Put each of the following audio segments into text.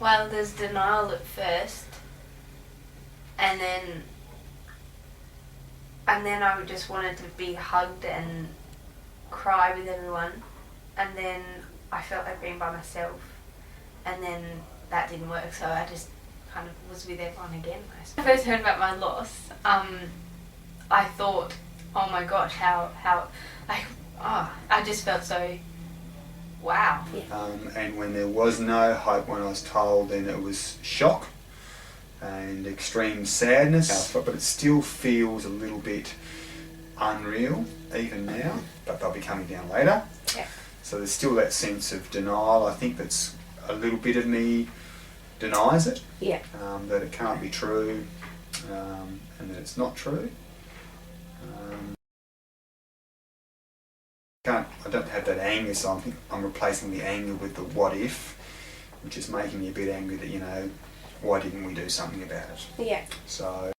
Well, there's denial at first, and then I just wanted to be hugged and cry with everyone, and then I felt like being by myself, and then that didn't work, so I just kind of was with everyone again. When I first heard about my loss, I thought, oh my gosh, how like, I just felt so, wow. And when there was no hope, when I was told, then it was shock and extreme sadness, but it still feels a little bit unreal even now, but they'll be coming down later. Yeah. So there's still that sense of denial. I think that's a little bit of me denies it, that it can't be true, and that it's not true. I don't have that anger, so I think I'm replacing the anger with the what if, which is making me a bit angry that, you know, why didn't we do something about it? Yeah. So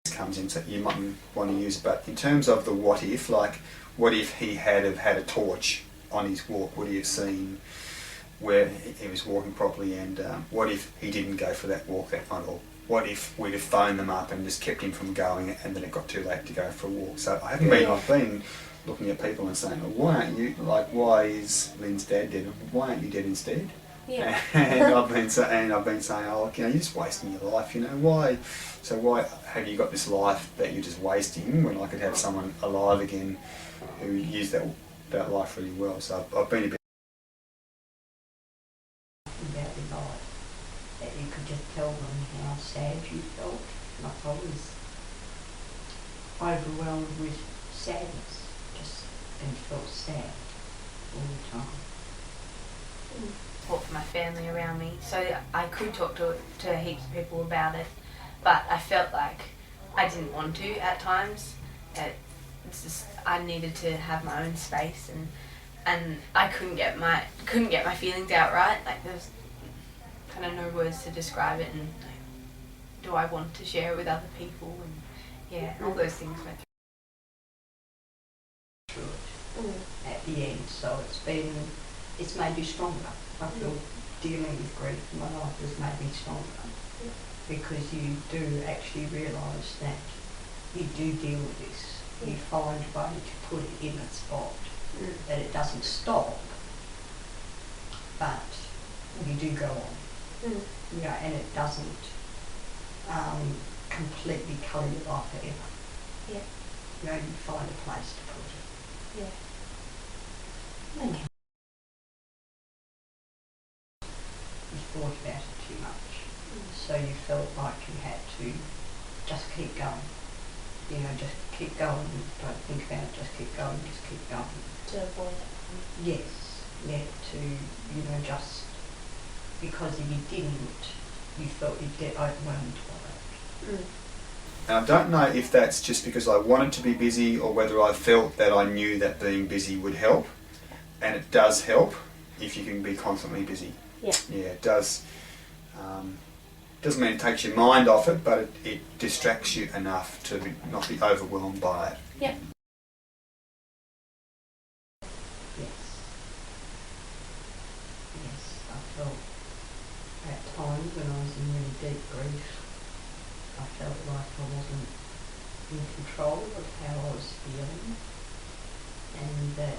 this comes into, you might want to use it, but in terms of the what if, like what if he had have had a torch on his walk, would he have seen where he was walking properly, and what if he didn't go for that walk that night, or what if we'd have phoned them up and just kept him from going and then it got too late to go for a walk. So I've been looking at people and saying, well, why aren't you, like, why is Lynn's dad dead? Why aren't you dead instead? Yeah. And I've been saying, oh, you know, you're just wasting your life, you know, why have you got this life that you're just wasting when I could have someone alive again who used that life really well. So I've been a bit about the night, that you could just tell them how sad you felt. Like I was overwhelmed with sadness, and felt sad all the time. Support for my family around me, so I could talk to heaps of people about it, but I felt like I didn't want to at times. It's just, I needed to have my own space, and I couldn't get my feelings out right. Like, there's kind of no words to describe it, and like, do I want to share it with other people, and all those things went through it at the end. So it's made you stronger. I feel dealing with grief in my life has made me stronger, because you do actually realise that you do deal with this. You find a way to put it in its spot, that it doesn't stop, but you do go on. You know, and it doesn't completely colour your life forever. Yeah. You know, you find a place to put it. Yeah. Thank you. You thought about it too much, so you felt like you had to just keep going. You know, just keep going, don't think about it, just keep going, just keep going. To avoid it. Yes, yeah, to, you know, just, because if you didn't, you felt you'd get overwhelmed by it. And I don't know if that's just because I wanted to be busy, or whether I felt that I knew that being busy would help. And it does help if you can be constantly busy. Yeah. Yeah, it does. Doesn't mean it takes your mind off it, but it distracts you enough to not be overwhelmed by it. Yeah. Yes, I felt at times when I was in really deep grief, I felt like I wasn't in control of how I was feeling, and that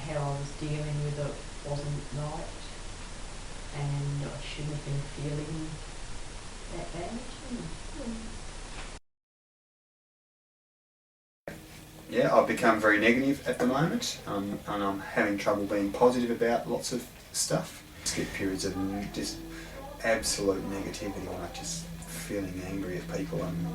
how I was dealing with it wasn't right, and I shouldn't have been feeling that bad. Yeah, I've become very negative at the moment, and I'm having trouble being positive about lots of stuff. I skip periods of just absolute negativity, like just feeling angry at people, and